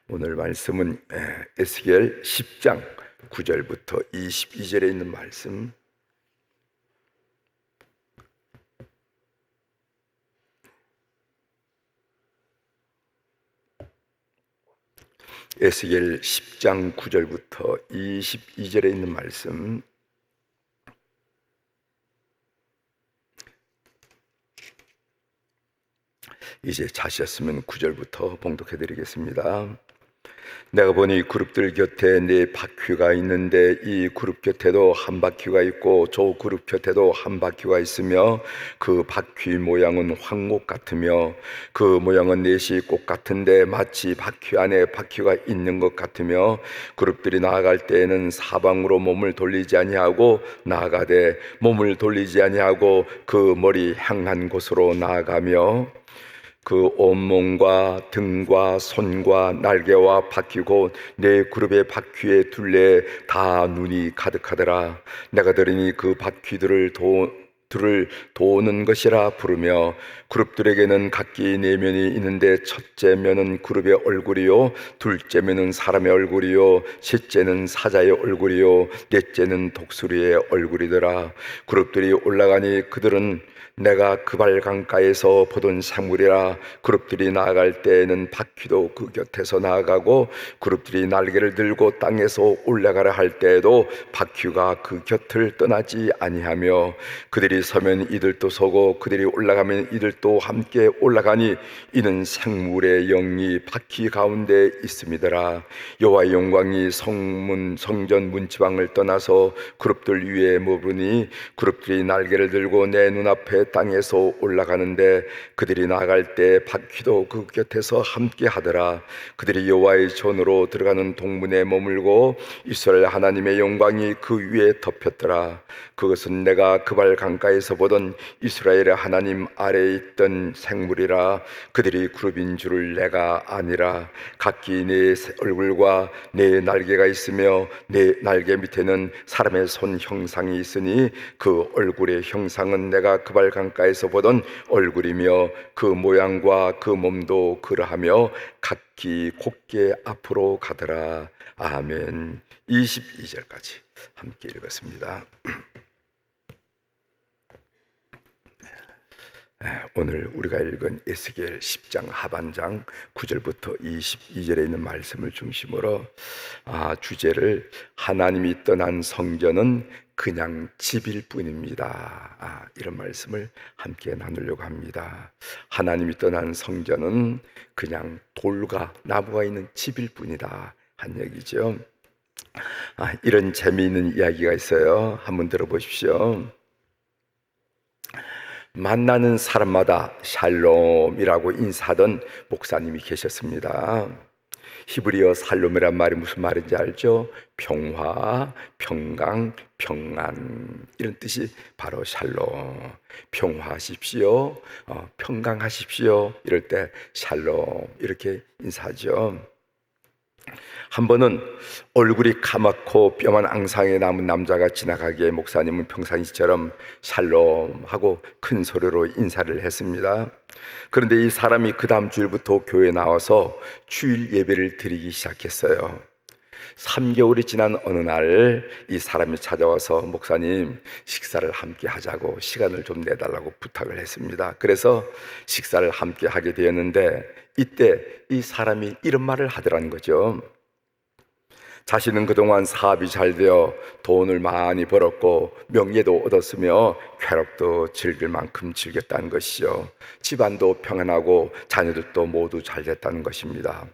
오늘 말씀은 에스겔 10장 9절부터 22절에 있는 말씀. 에스겔 10장 9절부터 22절에 있는 말씀. 이제 자셨으면 9절부터 봉독해 드리겠습니다. 내가 보니 그룹들 곁에 네 바퀴가 있는데 이 그룹 곁에도 한 바퀴가 있고 저 그룹 곁에도 한 바퀴가 있으며 그 바퀴 모양은 황옥 같으며 그 모양은 넷이 꽃 같은데 마치 바퀴 안에 바퀴가 있는 것 같으며 그룹들이 나아갈 때에는 사방으로 몸을 돌리지 아니하고 나아가되 몸을 돌리지 아니하고 그 머리 향한 곳으로 나아가며 그 온몸과 등과 손과 날개와 바퀴 곧 네 그룹의 바퀴의 둘레에 다 눈이 가득하더라. 내가 들으니 그 바퀴들을 도는 것이라 부르며 그룹들에게는 각기 네 면이 있는데 첫째 면은 그룹의 얼굴이요 둘째 면은 사람의 얼굴이요 셋째는 사자의 얼굴이요 넷째는 독수리의 얼굴이더라. 그룹들이 올라가니 그들은 내가 그발 강가에서 보던 생물이라. 그룹들이 나아갈 때에는 바퀴도 그 곁에서 나아가고 그룹들이 날개를 들고 땅에서 올라가라 할 때에도 바퀴가 그 곁을 떠나지 아니하며 그들이 서면 이들도 서고 그들이 올라가면 이들도 함께 올라가니 이는 생물의 영이 바퀴 가운데 있음이더라. 여호와의 영광이 성전 문지방을 떠나서 그룹들 위에 머무르니 그룹들이 날개를 들고 내 눈앞에 땅에서 올라가는데 그들이 나갈 때 바퀴도 그 곁에서 함께 하더라. 그들이 여호와의 전으로 들어가는 동문에 머물고 이스라엘 하나님의 영광이 그 위에 덮였더라. 그것은 내가 그발 강가에서 보던 이스라엘의 하나님 아래에 있던 생물이라. 그들이 그룹인 줄을 내가 아니라. 각기 네 얼굴과 네 날개가 있으며 네 날개 밑에는 사람의 손 형상이 있으니 그 얼굴의 형상은 내가 그발 강가에서 보던 얼굴이며 그 모양과 그 몸도 그러하며 각기 곧게 앞으로 가더라. 아멘. 22절까지 함께 읽었습니다. 오늘 우리가 읽은 에스겔 10장 하반장 9절부터 22절에 있는 말씀을 중심으로 주제를 하나님이 떠난 성전은 그냥 집일 뿐입니다. 이런 말씀을 함께 나누려고 합니다. 하나님이 떠난 성전은 그냥 돌과 나무가 있는 집일 뿐이다 한 얘기죠. 이런 재미있는 이야기가 있어요. 한번 들어보십시오. 만나는 사람마다 샬롬이라고 인사하던 목사님이 계셨습니다. 히브리어 샬롬이란 말이 무슨 말인지 알죠? 평화, 평강, 평안, 이런 뜻이 바로 샬롬. 평화하십시오, 평강하십시오, 이럴 때 샬롬 이렇게 인사하죠. 한 번은 얼굴이 까맣고 뼈만 앙상하게 남은 남자가 지나가기에 목사님은 평상시처럼 샬롬 하고 큰 소리로 인사를 했습니다. 그런데 이 사람이 그 다음 주일부터 교회에 나와서 주일 예배를 드리기 시작했어요. 3개월이 지난 어느 날 이 사람이 찾아와서 목사님 식사를 함께 하자고 시간을 좀 내달라고 부탁을 했습니다. 그래서 식사를 함께 하게 되었는데 이때 이 사람이 이런 말을 하더라는 거죠. 자신은 그동안 사업이 잘 되어 돈을 많이 벌었고 명예도 얻었으며 쾌락도 즐길 만큼 즐겼다는 것이죠. 집안도 평안하고 자녀들도 모두 잘 됐다는 것입니다.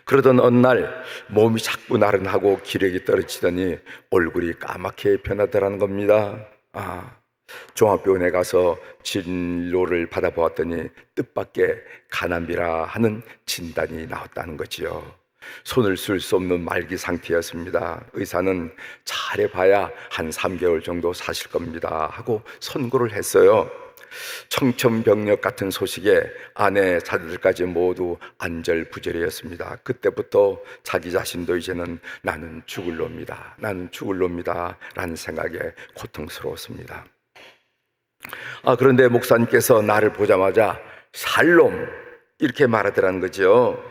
그러던 어느 날 몸이 자꾸 나른하고 기력이 떨어지더니 얼굴이 까맣게 변하더라는 겁니다. 종합병원에 가서 진료를 받아보았더니 뜻밖의 간암이라 하는 진단이 나왔다는 거지요. 손을 쓸 수 없는 말기 상태였습니다. 의사는 잘해봐야 한 3개월 정도 사실 겁니다 하고 선고를 했어요. 청천벽력 같은 소식에 아내, 자녀들까지 모두 안절부절이었습니다. 그때부터 자기 자신도 이제는 나는 죽을 놈이다, 나는 죽을 놈이다 라는 생각에 고통스러웠습니다. 그런데 목사님께서 나를 보자마자 샬롬 이렇게 말하더라는 거죠.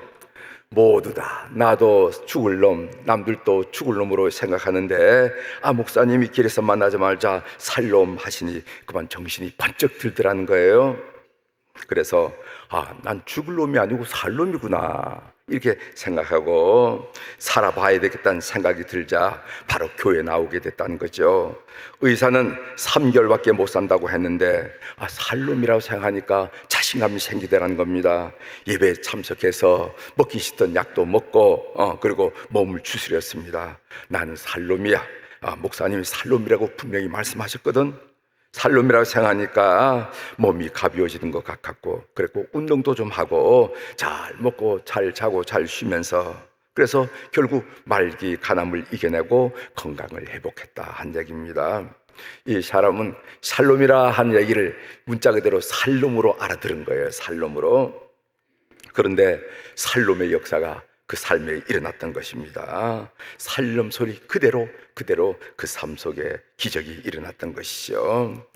모두 다 나도 죽을 놈, 남들도 죽을 놈으로 생각하는데 목사님이 길에서 만나자마자 살놈 하시니 그만 정신이 번쩍 들더라는 거예요. 그래서 난 죽을 놈이 아니고 살 놈이구나 이렇게 생각하고 살아봐야 되겠다는 생각이 들자 바로 교회에 나오게 됐다는 거죠. 의사는 3개월밖에 못 산다고 했는데 살 놈이라고 생각하니까 자신감이 생기더라는 겁니다. 예배에 참석해서 먹기 싫던 약도 먹고 그리고 몸을 추스렸습니다. 나는 살 놈이야. 목사님이 살 놈이라고 분명히 말씀하셨거든. 살놈이라고 생각하니까 몸이 가벼워지는 것 같았고, 그랬고 운동도 좀 하고 잘 먹고 잘 자고 잘 쉬면서, 그래서 결국 말기 간암을 이겨내고 건강을 회복했다 한 얘기입니다. 이 사람은 살놈이라 한 얘기를 문자 그대로 살놈으로 알아들은 거예요. 살놈으로. 그런데 살놈의 역사가 그 삶에 일어났던 것입니다. 살놈 소리 그대로 그 삶 속에 기적이 일어났던 것이죠.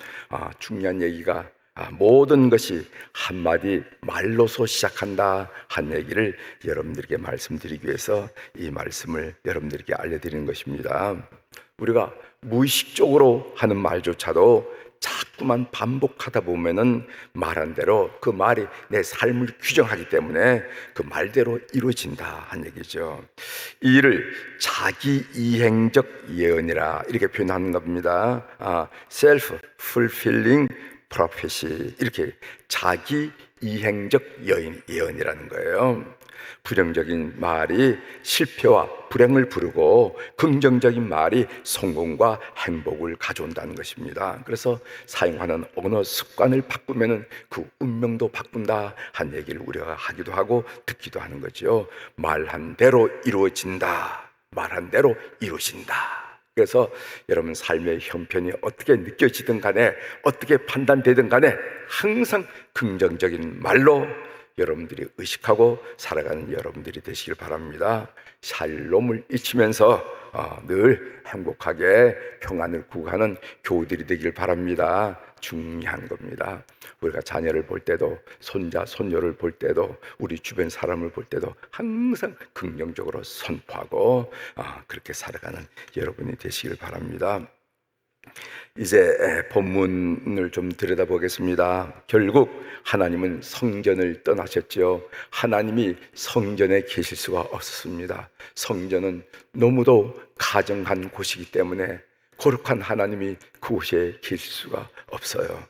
중요한 얘기가 모든 것이 한마디 말로서 시작한다 한 얘기를 여러분들에게 말씀드리기 위해서 이 말씀을 여러분들에게 알려드리는 것입니다. 우리가 무의식적으로 하는 말조차도 자꾸만 반복하다 보면은 말한 대로 그 말이 내 삶을 규정하기 때문에 그 말대로 이루어진다 한 얘기죠. 이 일을 자기 이행적 예언이라 이렇게 표현하는 겁니다. self-fulfilling prophecy, 이렇게 자기 이행적 예언이라는 거예요. 부정적인 말이 실패와 불행을 부르고 긍정적인 말이 성공과 행복을 가져온다는 것입니다. 그래서 사용하는 언어 습관을 바꾸면 그 운명도 바꾼다 한 얘기를 우리가 하기도 하고 듣기도 하는 거죠. 말한 대로 이루어진다, 말한 대로 이루어진다. 그래서 여러분 삶의 형편이 어떻게 느껴지든 간에 어떻게 판단되든 간에 항상 긍정적인 말로 여러분들이 의식하고 살아가는 여러분들이 되시길 바랍니다. 샬롬을 잊히면서 늘 행복하게 평안을 구가하는 교우들이 되길 바랍니다. 중요한 겁니다. 우리가 자녀를 볼 때도, 손자, 손녀를 볼 때도, 우리 주변 사람을 볼 때도 항상 긍정적으로 선포하고 그렇게 살아가는 여러분이 되시길 바랍니다. 이제 본문을 좀 들여다보겠습니다. 결국 하나님은 성전을 떠나셨죠. 하나님이 성전에 계실 수가 없었습니다. 성전은 너무도 가정한 곳이기 때문에 거룩한 하나님이 그곳에 계실 수가 없어요.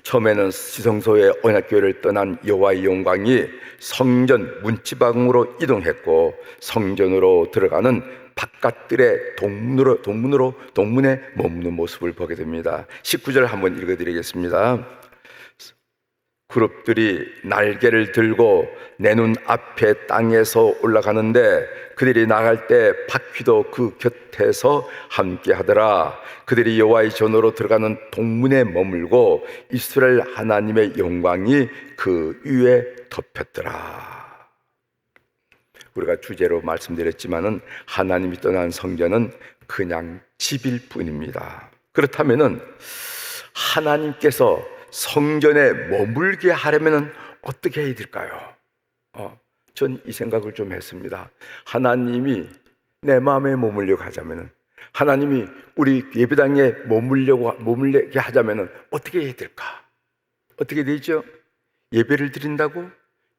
처음에는 지성소의 언약궤를 떠난 여호와의 영광이 성전 문지방으로 이동했고, 성전으로 들어가는 바깥들의 동문에 머무는 모습을 보게 됩니다. 19절 한번 읽어드리겠습니다. 그룹들이 날개를 들고 내 눈 앞에 땅에서 올라가는데 그들이 나갈 때 바퀴도 그 곁에서 함께 하더라. 그들이 여호와의 전으로 들어가는 동문에 머물고 이스라엘 하나님의 영광이 그 위에 덮였더라. 우리가 주제로 말씀드렸지만은 하나님이 떠난 성전은 그냥 집일 뿐입니다. 그렇다면은 하나님께서 성전에 머물게 하려면은 어떻게 해야 될까요? 전 이 생각을 좀 했습니다. 하나님이 내 마음에 머물려고 하자면은, 하나님이 우리 예배당에 머물게 하자면은 어떻게 해야 될까? 어떻게 되죠? 예배를 드린다고?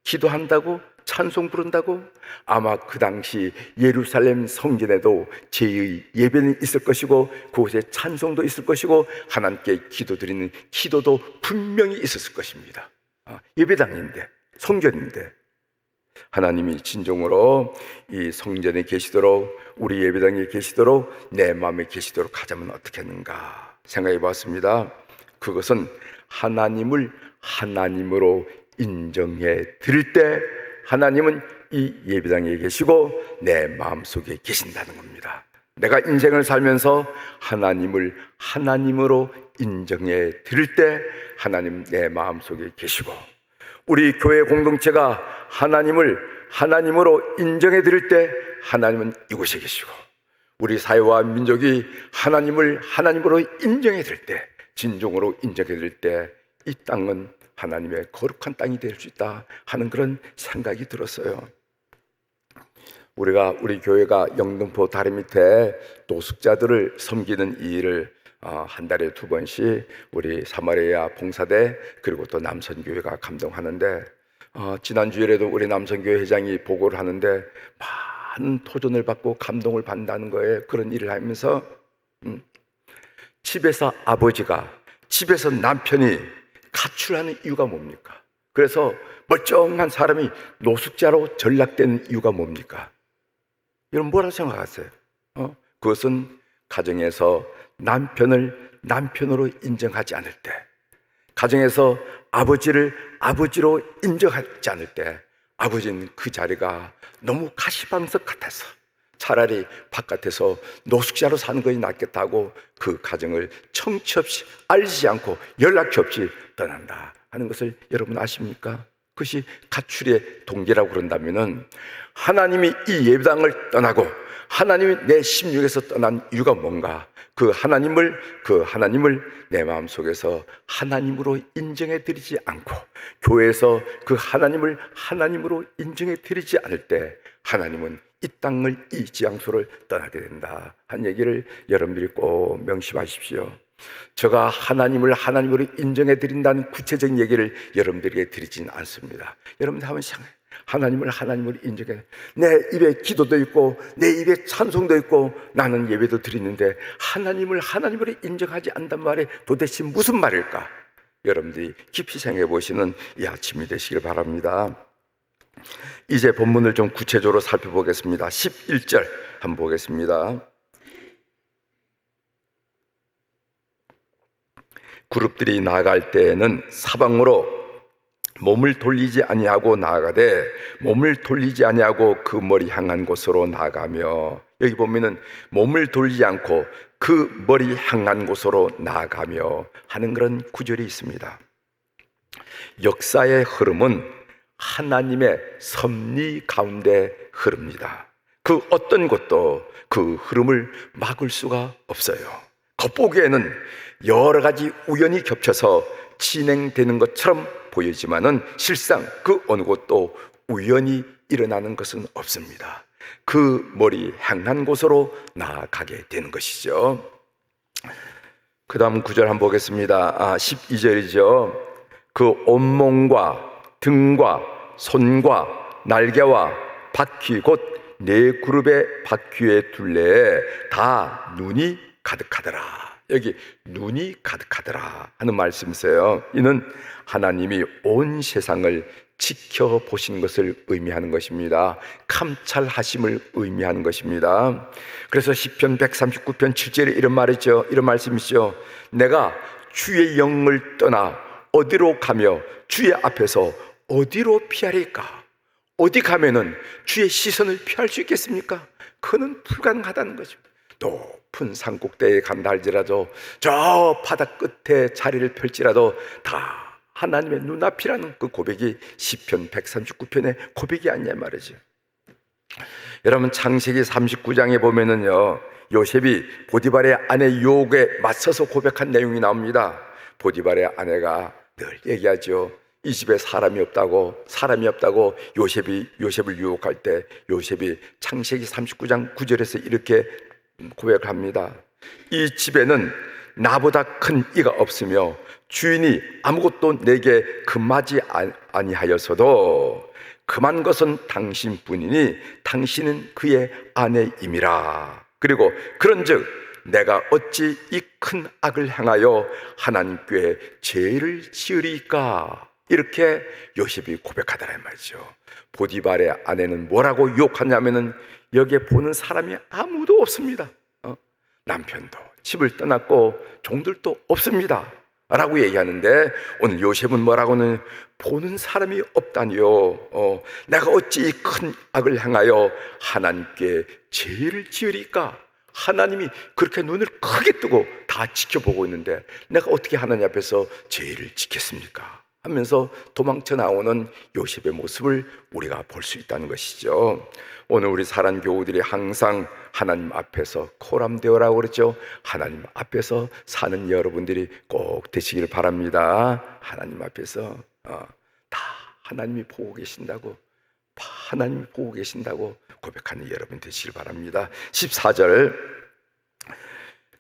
기도한다고? 찬송 부른다고? 아마 그 당시 예루살렘 성전에도 제의 예배는 있을 것이고 그곳에 찬송도 있을 것이고 하나님께 기도드리는 기도도 분명히 있었을 것입니다. 예배당인데, 성전인데 하나님이 진정으로 이 성전에 계시도록, 우리 예배당에 계시도록, 내 마음에 계시도록 하자면 어떻겠는가 생각해 봤습니다. 그것은 하나님을 하나님으로 인정해 드릴 때 하나님은 이 예배당에 계시고 내 마음속에 계신다는 겁니다. 내가 인생을 살면서 하나님을 하나님으로 인정해 드릴 때 하나님 내 마음속에 계시고, 우리 교회 공동체가 하나님을 하나님으로 인정해 드릴 때 하나님은 이곳에 계시고, 우리 사회와 민족이 하나님을 하나님으로 인정해 드릴 때, 진정으로 인정해 드릴 때 이 땅은 하나님의 거룩한 땅이 될 수 있다 하는 그런 생각이 들었어요. 우리 교회가 영등포 다리 밑에 노숙자들을 섬기는 이 일을 한 달에 2번씩 우리 사마리아 봉사대 그리고 또 남선교회가 감동하는데, 지난 주일에도 우리 남선교회 회장이 보고를 하는데 많은 도전을 받고 감동을 받는다는 거예요. 그런 일을 하면서 집에서 아버지가, 집에서 남편이 가출하는 이유가 뭡니까? 그래서 멀쩡한 사람이 노숙자로 전락되는 이유가 뭡니까? 여러분 뭐라고 생각하세요? 그것은 가정에서 남편을 남편으로 인정하지 않을 때, 가정에서 아버지를 아버지로 인정하지 않을 때, 아버지는 그 자리가 너무 가시방석 같아서 차라리 바깥에서 노숙자로 사는 것이 낫겠다고 그 가정을 청취 없이, 알지 않고 연락이 없이 떠난다 하는 것을 여러분 아십니까? 그것이 가출의 동기라고 그런다면은, 하나님이 이 예배당을 떠나고 하나님이 내 심령에서 떠난 이유가 뭔가? 그 하나님을 내 마음속에서 하나님으로 인정해 드리지 않고, 교회에서 그 하나님을 하나님으로 인정해 드리지 않을 때 하나님은 이 땅을, 이 지향소를 떠나게 된다 한 얘기를 여러분들이 꼭 명심하십시오. 제가 하나님을 하나님으로 인정해 드린다는 구체적인 얘기를 여러분들에게 드리지는 않습니다. 여러분들 한번 생각해요. 하나님을 하나님으로 인정해, 내 입에 기도도 있고 내 입에 찬송도 있고 나는 예배도 드리는데 하나님을 하나님으로 인정하지 않단 말에 도대체 무슨 말일까? 여러분들이 깊이 생각해 보시는 이 아침이 되시길 바랍니다. 이제 본문을 좀 구체적으로 살펴보겠습니다. 11절 한번 보겠습니다. 그룹들이 나아갈 때에는 사방으로 몸을 돌리지 아니하고 나아가되, 몸을 돌리지 아니하고 그 머리 향한 곳으로 나아가며, 여기 보면은 몸을 돌리지 않고 그 머리 향한 곳으로 나아가며 하는 그런 구절이 있습니다. 역사의 흐름은 하나님의 섭리 가운데 흐릅니다. 그 어떤 것도 그 흐름을 막을 수가 없어요. 겉보기에는 여러 가지 우연이 겹쳐서 진행되는 것처럼 보이지만은 실상 그 어느 곳도 우연히 일어나는 것은 없습니다. 그 머리 향한 곳으로 나아가게 되는 것이죠. 그 다음 구절 한번 보겠습니다. 12절이죠. 그 온몸과 등과 손과 날개와 바퀴 곧 네 그룹의 바퀴의 둘레에 다 눈이 가득하더라. 여기 눈이 가득하더라 하는 말씀이세요. 이는 하나님이 온 세상을 지켜보시는 것을 의미하는 것입니다. 감찰하심을 의미하는 것입니다. 그래서 시편 139편 7절에 이런 말이죠. 이런 말씀이죠. 내가 주의 영을 떠나 어디로 가며 주의 앞에서 어디로 피하리까? 어디 가면은 주의 시선을 피할 수 있겠습니까? 그는 불가능하다는 것입니다. 높은 산 꼭대기에 간다 할지라도, 저 바다 끝에 자리를 펼지라도 다 하나님의 눈앞이라는 그 고백이 시편 139편의 고백이 아니냐 말이죠. 여러분, 창세기 39장에 보면은요, 요셉이 보디발의 아내 유혹에 맞서서 고백한 내용이 나옵니다. 보디발의 아내가 늘 얘기하죠. 이 집에 사람이 없다고 요셉을 유혹할 때 요셉이 창세기 39장 9절에서 이렇게 고백을 합니다. 이 집에는 나보다 큰 이가 없으며 주인이 아무것도 내게 금하지 아니하여서도 금한 것은 당신뿐이니 당신은 그의 아내임이라. 그리고 그런즉 내가 어찌 이 큰 악을 행하여 하나님께 죄를 지으리까? 이렇게 요셉이 고백하더란 말이죠. 보디발의 아내는 뭐라고 유혹하냐면은 여기에 보는 사람이 아무도 없습니다. 남편도 집을 떠났고 종들도 없습니다 라고 얘기하는데, 오늘 요셉은 뭐라고는 보는 사람이 없다니요. 내가 어찌 이 큰 악을 행하여 하나님께 죄를 지으리까? 하나님이 그렇게 눈을 크게 뜨고 다 지켜보고 있는데 내가 어떻게 하나님 앞에서 죄를 짓겠습니까? 하면서 도망쳐 나오는 요셉의 모습을 우리가 볼 수 있다는 것이죠. 오늘 우리 사랑 교우들이 항상 하나님 앞에서 코람되어라고 그랬죠. 하나님 앞에서 사는 여러분들이 꼭 되시길 바랍니다. 하나님 앞에서 다 하나님이 보고 계신다고, 하나님이 보고 계신다고 고백하는 여러분 되시길 바랍니다. 14절,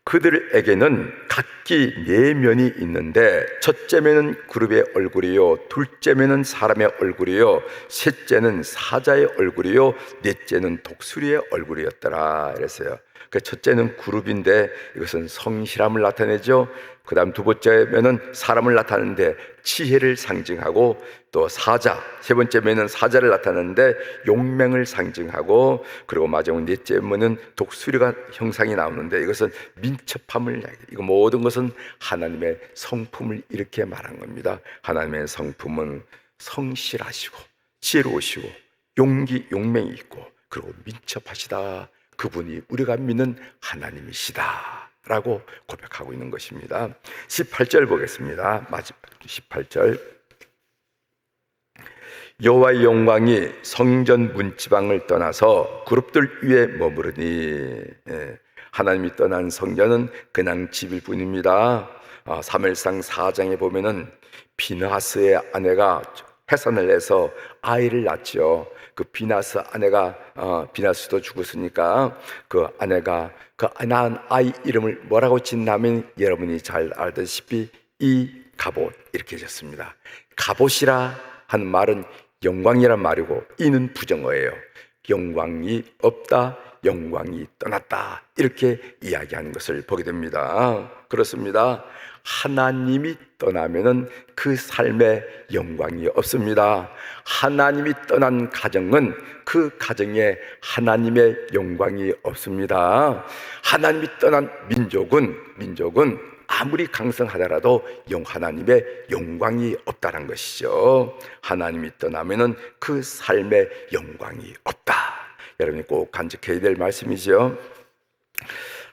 그들에게는 각기 내면이 있는데 첫째면은 그룹의 얼굴이요, 둘째면은 사람의 얼굴이요, 셋째는 사자의 얼굴이요, 넷째는 독수리의 얼굴이었더라 그랬어요. 그 첫째는 그룹인데 이것은 성실함을 나타내죠. 그 다음 두 번째면은 사람을 나타내는데 지혜를 상징하고, 또 사자, 세 번째면은 사자를 나타내는데 용맹을 상징하고, 그리고 마지막 넷째면은 독수리가 형상이 나오는데 이것은 민첩함을, 이거 모든 것은 하나님의 성품을 이렇게 말한 겁니다. 하나님의 성품은 성실하시고 지혜로우시고 용맹이 있고 그리고 민첩하시다. 그분이 우리가 믿는 하나님이시다 라고 고백하고 있는 것입니다. 18절 보겠습니다. 마지막 18절, 여호와의 영광이 성전 문지방을 떠나서 그룹들 위에 머무르니, 하나님이 떠난 성전은 그냥 집일 뿐입니다. 사무엘상 4장에 보면은 비나스의 아내가 해산을 해서 아이를 낳죠. 그 비나스 아내가 비나스도 죽었으니까 그 아내가 그 낳은 아이 이름을 뭐라고 짓냐면 여러분이 잘 알다시피 이갑옷 이렇게 지었습니다. 갑옷이라 하는 말은 영광이란 말이고 이는 부정어예요. 영광이 없다, 영광이 떠났다 이렇게 이야기하는 것을 보게 됩니다. 그렇습니다. 하나님이 떠나면은 그 삶에 영광이 없습니다. 하나님이 떠난 가정은 그 가정에 하나님의 영광이 없습니다. 하나님이 떠난 민족은 아무리 강성하더라도 하나님의 영광이 없다는 것이죠. 하나님이 떠나면은 그 삶에 영광이 없다. 여러분이 꼭 간직해야 될 말씀이죠.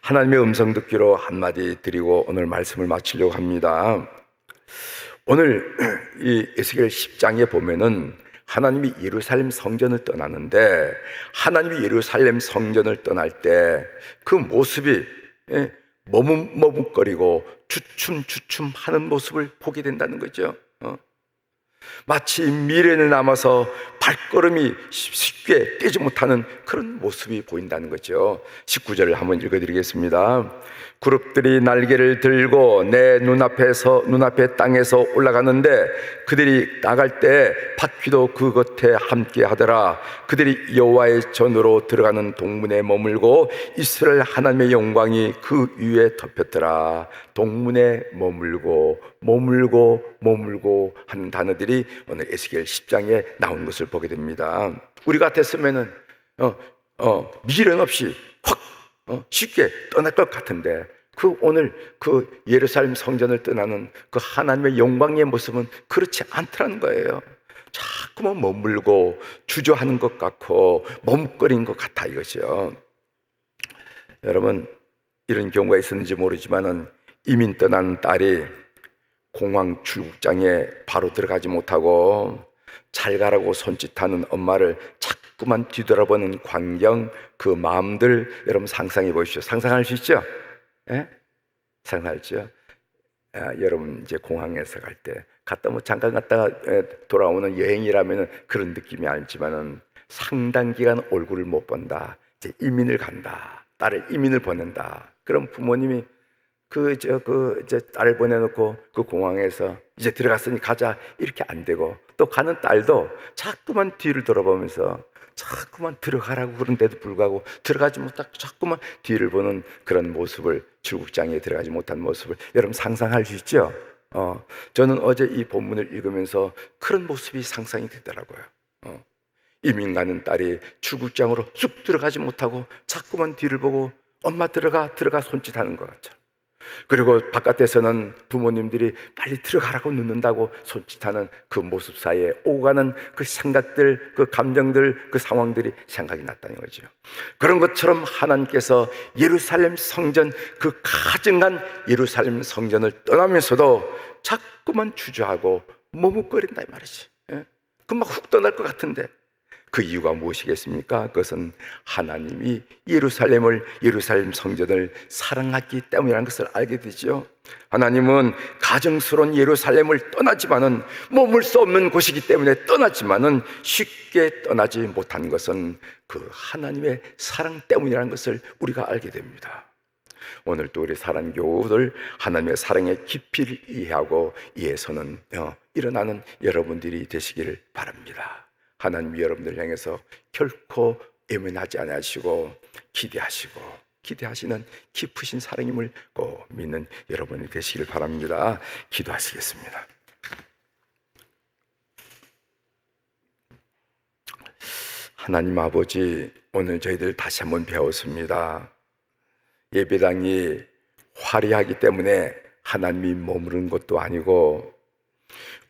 하나님의 음성 듣기로 한마디 드리고 오늘 말씀을 마치려고 합니다. 오늘 이 에스겔 10장에 보면은 하나님이 예루살렘 성전을 떠나는데, 하나님이 예루살렘 성전을 떠날 때 그 모습이 머뭇머뭇거리고 주춤주춤 하는 모습을 보게 된다는 거죠. 마치 미련에 남아서 발걸음이 쉽게 떼지 못하는 그런 모습이 보인다는 거죠. 19절을 한번 읽어드리겠습니다. 그룹들이 날개를 들고 내 눈앞에 땅에서 올라가는데 그들이 나갈 때 바퀴도 그 겉에 함께 하더라. 그들이 여호와의 전으로 들어가는 동문에 머물고 이스라엘 하나님의 영광이 그 위에 덮였더라. 동문에 머물고 하는 단어들이 오늘 에스겔 10장에 나온 것을 보게 됩니다. 우리 같았으면은 미련 없이 확 쉽게 떠날 것 같은데 오늘 그 예루살렘 성전을 떠나는 그 하나님의 영광의 모습은 그렇지 않더라는 거예요. 자꾸만 머물고 주저하는 것 같고 머뭇거리는 것 같아 이거죠. 여러분, 이런 경우가 있었는지 모르지만은 이민 떠난 딸이 공항 출국장에 바로 들어가지 못하고 잘 가라고 손짓하는 엄마를 자꾸만 뒤돌아보는 광경, 그 마음들 여러분 상상해 보십시오. 상상할 수 있죠? 예? 상상할죠? 여러분 이제 공항에서 갈 때 잠깐 갔다가 돌아오는 여행이라면 그런 느낌이 아니지만은 상당 기간 얼굴을 못 본다. 이제 이민을 간다. 딸을 이민을 보낸다. 그럼 부모님이 이제 딸을 보내놓고 그 공항에서 이제 들어갔으니 가자 이렇게 안 되고, 또 가는 딸도 자꾸만 뒤를 돌아보면서 자꾸만 들어가라고 그런데도 불구하고 들어가지 못하고 자꾸만 뒤를 보는 그런 모습을, 출국장에 들어가지 못한 모습을 여러분 상상할 수 있죠? 저는 어제 이 본문을 읽으면서 그런 모습이 상상이 되더라고요. 이민 가는 딸이 출국장으로 쑥 들어가지 못하고 자꾸만 뒤를 보고 엄마 들어가 손짓하는 것 같죠. 그리고 바깥에서는 부모님들이 빨리 들어가라고 늦는다고 손짓하는 그 모습 사이에 오고 가는 그 생각들, 그 감정들, 그 상황들이 생각이 났다는 거죠. 그런 것처럼 하나님께서 예루살렘 성전, 그 가증한 예루살렘 성전을 떠나면서도 자꾸만 주저하고 머뭇거린다 이 말이지. 금방 훅 떠날 것 같은데 그 이유가 무엇이겠습니까? 그것은 하나님이 예루살렘 성전을 사랑하기 때문이라는 것을 알게 되죠. 하나님은 가정스러운 예루살렘을 떠나지만은 머물 수 없는 곳이기 때문에 떠나지만은 쉽게 떠나지 못한 것은 그 하나님의 사랑 때문이라는 것을 우리가 알게 됩니다. 오늘 또 우리 사랑교우들 하나님의 사랑의 깊이를 이해하고 이해서는 일어나는 여러분들이 되시기를 바랍니다. 하나님이 여러분들 향해서 결코 예민하지 않으시고 기대하시는 깊으신 사랑임을 꼭 믿는 여러분이 되시기를 바랍니다. 기도하시겠습니다. 하나님 아버지, 오늘 저희들 다시 한번 배웠습니다. 예배당이 화려하기 때문에 하나님이 머무르는 것도 아니고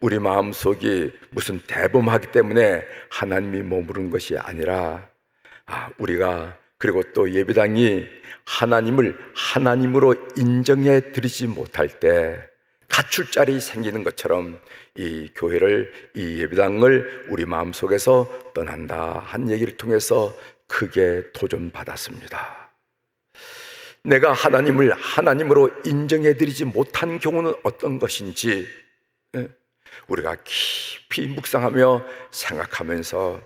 우리 마음속이 무슨 대범하기 때문에 하나님이 머무르는 것이 아니라 우리가 그리고 또 예배당이 하나님을 하나님으로 인정해 드리지 못할 때 가출자리 생기는 것처럼 이 교회를, 이 예배당을 우리 마음속에서 떠난다 한 얘기를 통해서 크게 도전받았습니다. 내가 하나님을 하나님으로 인정해 드리지 못한 경우는 어떤 것인지 우리가 깊이 묵상하며 생각하면서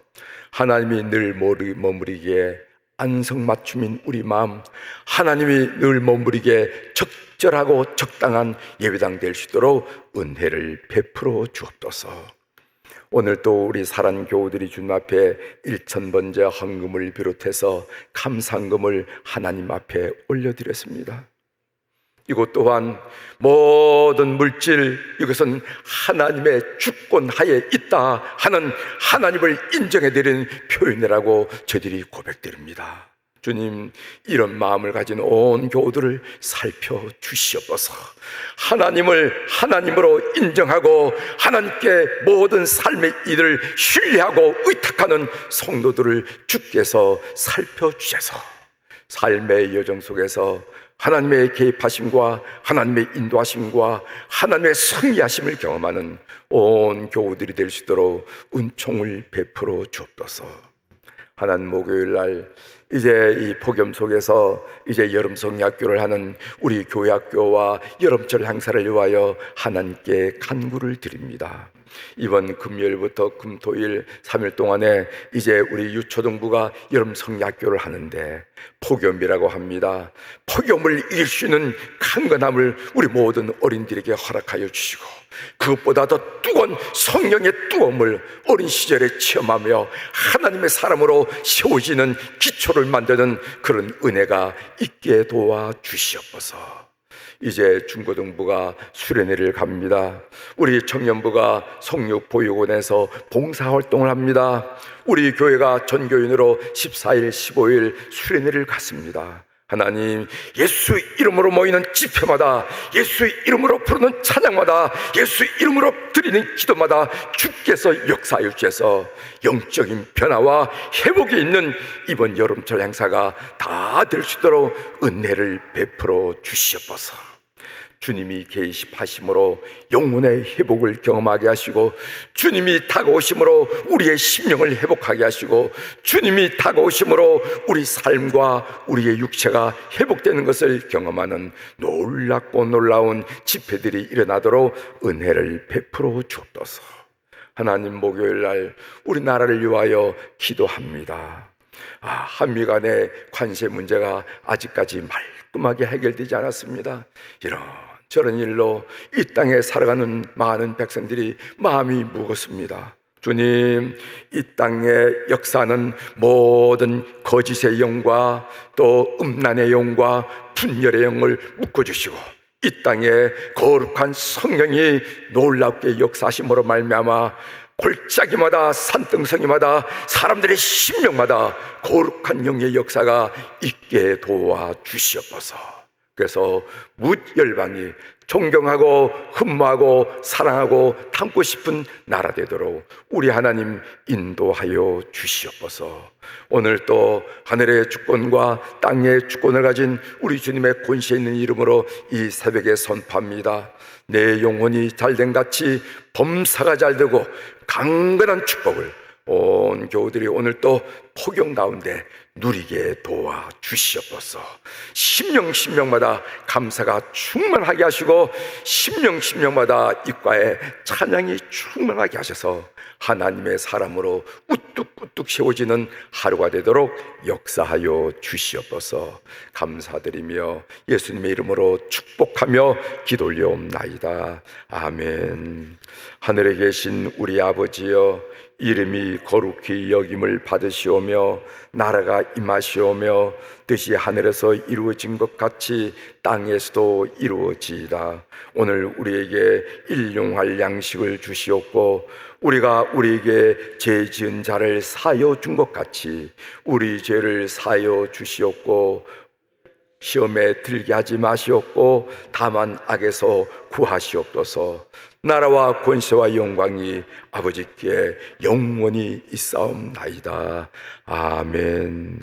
하나님이 늘 머무르기에 안성맞춤인 우리 마음, 하나님이 늘 머무르기에 적절하고 적당한 예배당 될 수 있도록 은혜를 베풀어 주옵소서. 오늘 또 우리 사랑 교우들이 주님 앞에 1,000번째 헌금을 비롯해서 감상금을 하나님 앞에 올려드렸습니다. 이것 또한 모든 물질, 이것은 하나님의 주권 하에 있다 하는 하나님을 인정해드리는 표현이라고 저희들이 고백드립니다. 주님, 이런 마음을 가진 온 교우들을 살펴주시옵소서. 하나님을 하나님으로 인정하고 하나님께 모든 삶의 일을 신뢰하고 의탁하는 성도들을 주께서 살펴주셔서 삶의 여정 속에서 하나님의 개입하심과 하나님의 인도하심과 하나님의 승리하심을 경험하는 온 교우들이 될 수 있도록 은총을 베풀어 주옵소서. 하나님, 목요일 날 이제 이 폭염 속에서 이제 여름 성리학교를 하는 우리 교회학교와 여름철 행사를 위하여 하나님께 간구를 드립니다. 이번 금요일부터 금토일 3일 동안에 이제 우리 유초등부가 여름 성리학교를 하는데 폭염이라고 합니다. 폭염을 이길 수 있는 강건함을 우리 모든 어린들에게 허락하여 주시고, 그것보다 더 뜨거운 성령의 뜨거움을 어린 시절에 체험하며 하나님의 사람으로 세워지는 기초를 만드는 그런 은혜가 있게 도와 주시옵소서. 이제 중고등부가 수련회를 갑니다. 우리 청년부가 성육보육원에서 봉사활동을 합니다. 우리 교회가 전교인으로 14일, 15일 수련회를 갔습니다. 하나님, 예수 이름으로 모이는 집회마다, 예수 이름으로 부르는 찬양마다, 예수 이름으로 드리는 기도마다 주께서 역사하여 주셔서 영적인 변화와 회복이 있는 이번 여름철 행사가 다 될 수 있도록 은혜를 베풀어 주시옵소서. 주님이 계시하심으로 영혼의 회복을 경험하게 하시고, 주님이 다가오심으로 우리의 심령을 회복하게 하시고, 주님이 다가오심으로 우리 삶과 우리의 육체가 회복되는 것을 경험하는 놀랍고 놀라운 집회들이 일어나도록 은혜를 베풀어 주옵소서. 하나님, 목요일 날 우리나라를 위하여 기도합니다. 한미 간의 관세 문제가 아직까지 말끔하게 해결되지 않았습니다. 저런 일로 이 땅에 살아가는 많은 백성들이 마음이 무겁습니다. 주님, 이 땅의 역사는 모든 거짓의 영과 또 음란의 영과 분열의 영을 묶어주시고, 이 땅에 거룩한 성령이 놀랍게 역사하심으로 말미암아 골짜기마다 산등성이마다 사람들의 심령마다 거룩한 영의 역사가 있게 도와주시옵소서. 그래서 뭇 열방이 존경하고 흠모하고 사랑하고 담고 싶은 나라 되도록 우리 하나님 인도하여 주시옵소서. 오늘 또 하늘의 주권과 땅의 주권을 가진 우리 주님의 권세 있는 이름으로 이 새벽에 선포합니다. 내 영혼이 잘된 같이 범사가 잘되고 강건한 축복을 온 교우들이 오늘 또 폭염 가운데 누리게 도와 주시옵소서. 심령마다 감사가 충만하게 하시고 심령마다 입가에 찬양이 충만하게 하셔서 하나님의 사람으로 우뚝우뚝 세워지는 하루가 되도록 역사하여 주시옵소서. 감사드리며 예수님의 이름으로 축복하며 기도 올려옵나이다. 아멘. 하늘에 계신 우리 아버지여, 이름이 거룩히 여김을 받으시오며 나라가 임하시오며 뜻이 하늘에서 이루어진 것 같이 땅에서도 이루어지이다. 오늘 우리에게 일용할 양식을 주시옵고 우리가 우리에게 죄 지은 자를 사하여 준 것 같이 우리 죄를 사하여 주시옵고 시험에 들게 하지 마시옵고 다만 악에서 구하시옵소서. 나라와 권세와 영광이 아버지께 영원히 있사옵나이다. 아멘.